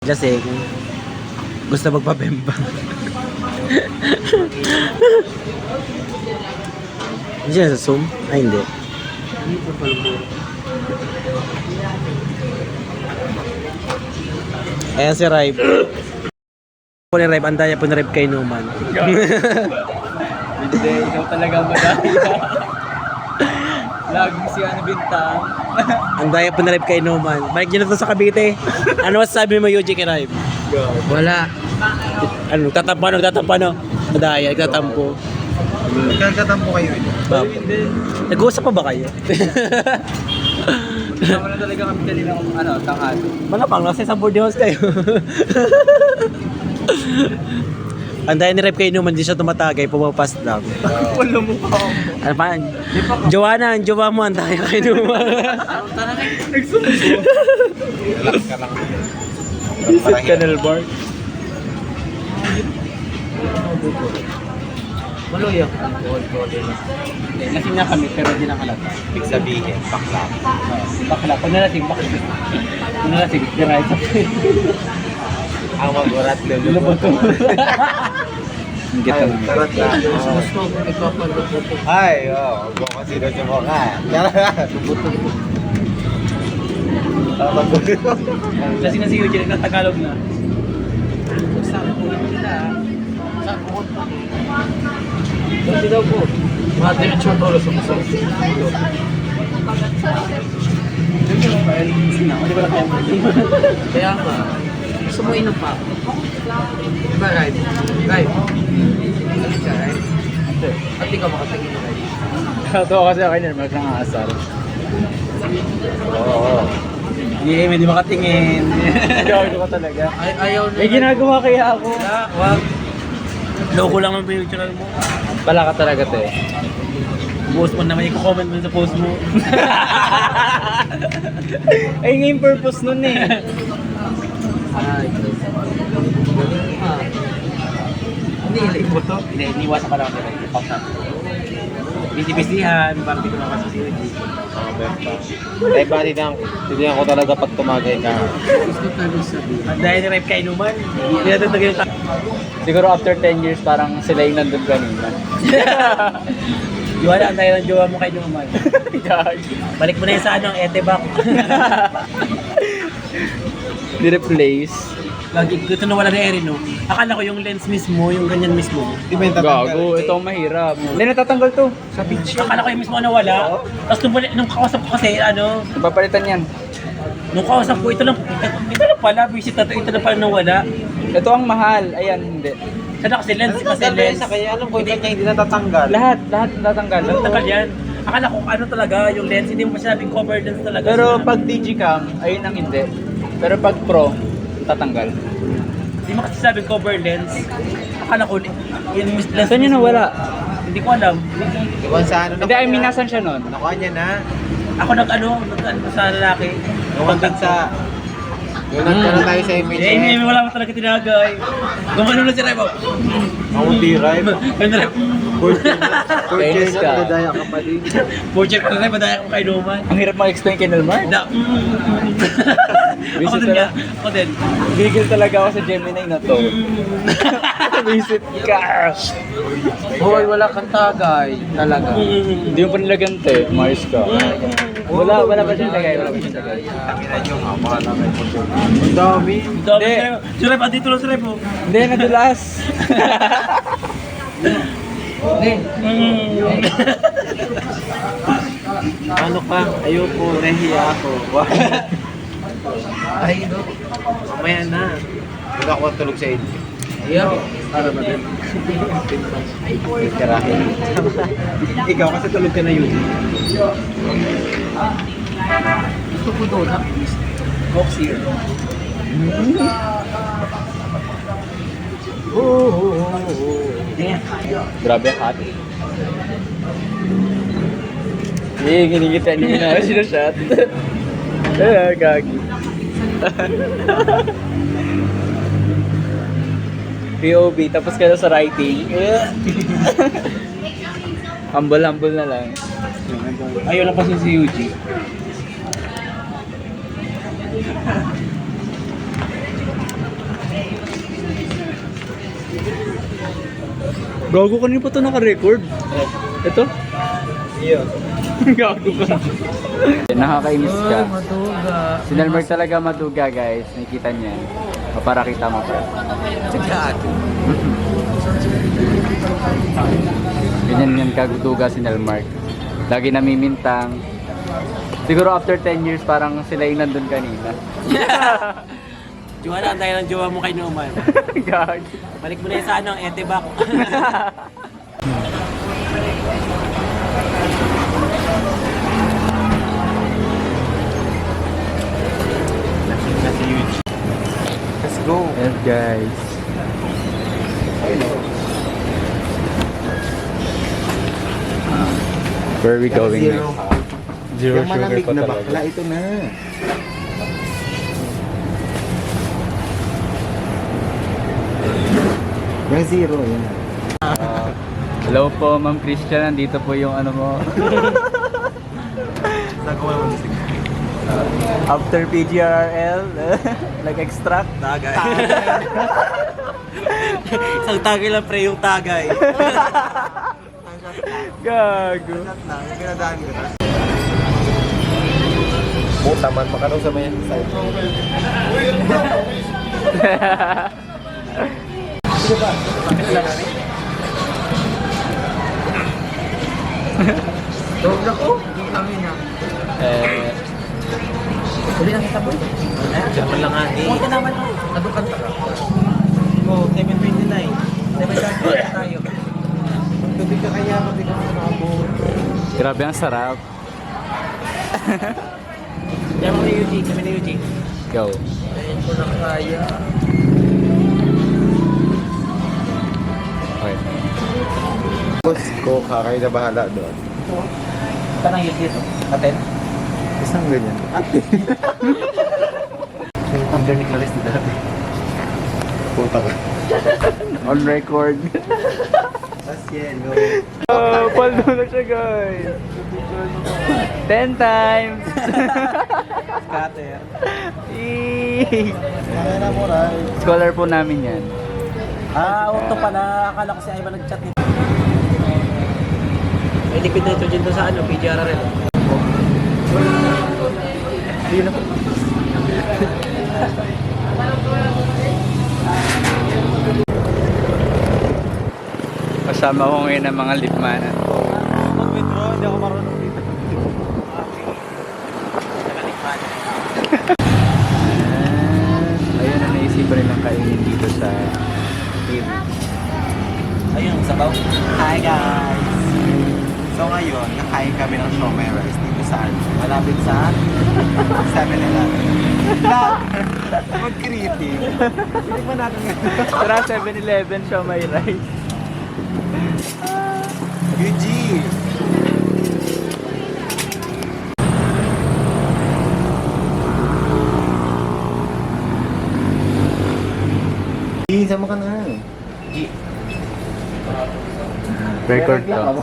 Lasing. Gusto magpabemba. Hindi siya sa Zoom? Ay, hindi. Ayan si Rive. Po ni Rive, andaya po ni Rive kay Numan. Hindi, ikaw talaga madaya. Laging si ano bintang. Andaya po ni Rive kay Numan. Balik nyo na to sa Cavite. Ano masasabi mo, Yuji, kay Rive? Wala. Ano, nagtatampo. Andaya, nagtatampo. Nagkakatampo kayo ito. Nag-uusap pa ba kayo? Kasama na talaga kami kanina kung ano, tanghal. Malapang, nasa isang boarding house kayo. Andaya ni Rive kay Numan, hindi siya tumatagay, pumapas lang. Wala mo ka. Ano pa? Jowa mo, andaya kay Numan. Nagsumusok. Relax ka lang. Visit Canal Bar. Maluyo. Lasing na kami, pero hindi nakalata. Ibig sabihin, bakla. Bakla, pag nalasing, bakla. Pag nalasing, diray sa Ang mag-urat lulubot ko. Ay, tarat na. Ay, oh, huwag mo kasi doon yung mukha. Lasing na si Eugene, nagtatagalog na. Hindi daw po. Mga diretso tolo sa musok. Kaya nga. Gusto mo inom pa? Diba, right? Right? Alit siya, right? At di ka makatingin na right? Ito kasi ako yun, magkang-aasar. Oo. Hindi makatingin. Gawin ko talaga. Ayaw na. May ginagawa kaya ako. Wag. Loko lang ang picture mo. Pala ka talaga, te. Post mo naman, i-comment mo sa post mo. Ay, nga yung purpose nun eh. Ay, galing ka. Hindi, ilay mo to. Hindi, iniwasan ka lang nila. I-pop na. Bisi-bisihan, parang di ko nakasasiyo. Ay, ba, hindi ako talaga pag tumagay ka. Gusto tayo sabihin. At dahil ni Rive kay Numan, hindi natin tagay yung Siguro after 10 years, parang sila yung nandun kanina. Jowa na, ang dahil ang jowa mo kay Numan. Balik mo na yung sa ano, Etebak. Di-replace. Lagi, gusto na wala na Erin, no? Akala ko yung lens mismo, yung ganyan mismo. Gago, ito ang mahirap. Hindi, natatanggal to. Sa beach. Akala ko yung mismo nawala. Tapos nung kausap ko kasi, Papalitan yan. nung kausap ko, ito lang pala, visit na to, ito lang pala nawala. Ito ang mahal. Ayan, hindi. Sana kasi lens, kasi lens. Kaya alam ko, hindi natatanggal. Lahat natatanggal. Tagal yan. Akala ko ano talaga, yung lens, hindi mo masabing cover lens talaga. Pero pag digicam, ayun ang hindi. Pero pag pro, tatanggal. Hindi mo kasi sabing cover lens. Akala ko, yung lens. Saan yun nawala? Hindi ko alam. Iwan sa ano. Hindi, I mean, nasan siya nun? Nakuha niya na. Ako nag-ano sa lalaki. Nakuha sa... Yung nagkaroon tayo sa image. Eh, wala mo talaga tinagay. Gumano na si Rebo. Ang D-Rive. Ano Rebo? Kainis ka. Nadadaya ka pa din. Project ko na, madaya ko kay Numan. Ang hirap mag-explain kay Nelmar. Ako din nga. Ako din. Gigil talaga ako sa Gemini na to. Visit ka. Hoy, wala kang tagay. Talaga. Hindi mo pa nilagante. Mars ka. Wala pa siyang tagay. Kaminan yung mga namin po siya. Ang dami. Hindi. Si Rebo, andito lang si Rebo. Hindi, nadulas. Ano ka? Ayoko. Rehiya ako. Ay, no. Mamaya na. Hindi ako tulog sa inyo. Yeah. Para ba din? Karahin. Ikaw kasi tulog ka na yun. Gusto ko doon, ha? Box here. Grabe ang hot. Ginigita niya na sinashot. Gagi. POV, tapos ka na sa writing. Humble na lang. Ayaw lang kasi si Yuji. Gago kanina pa ito naka-record. Ito? Iyo. Gago ka. Nakakainis ka. Maduga. Si Nelmer talaga maduga guys. Nakikita niya. Paparakita mo pa. Tsagaan. Ganyan yan kaduga si Nelmark. Lagi namimintang. Siguro after 10 years parang sila yung nandun kanina. Jowa na, ang dahil ng jowa mo kay Numan. Gag. Balik mo na yung sa ano, Etebak. Let's go. Yes guys. Where are we going Zero. next? Zero Yung sugar malamig pa na talaga. bakla, ito na. Yung zero, yun. Hello po Ma'am Christian, nandito po yung ano mo. Nagawa mo na After PGRL, nag-extract. Tagay. Isang tagay lang pre yung tagay. Gago. Pinadaan ko na. Puta man, makarong sa may side. Dog na ko. Dog lang yun ah. Uli lang kita boy. Japan lang nga eh. Huwag ka naman mo. Nadukanta ka. Oh, 729. 7 tayo. Tubig ka kaya, hindi ka makabuo. Grabe ang sarap. Kaya mo na Yuji, kami na Yuji. Go. Ayun ko na kaya. Okay. Boss ko, kakay na bahala doon. Ito nang Yuji ito. Aten. Isang ganyan. Yung thunder ni Clarice na dati. Puta ka. On record. That's yellow. Paldo na siya guys. 10 times. Scatter. Eee. Kaya mo, right? Scholar po namin yan. Auto pala. Akala ko si Ivan nag-chat nito. May liquid nitrogen doon sa ano, PGRL. Hindi na. Kasama ko ngayon ang mga litmanan. Mag-withdraw, hindi ako marunong dito. Ayun ang naisip rin lang kainin dito sa TV. Ayun, sabaw. Hi guys! So ngayon, nakain kami ng siomai rice dito sa malapit sa 7-Eleven. Mag-creative. Hindi ba natin Tara 7-Eleven siya may rice. Eugene! Sama ka na. Record to.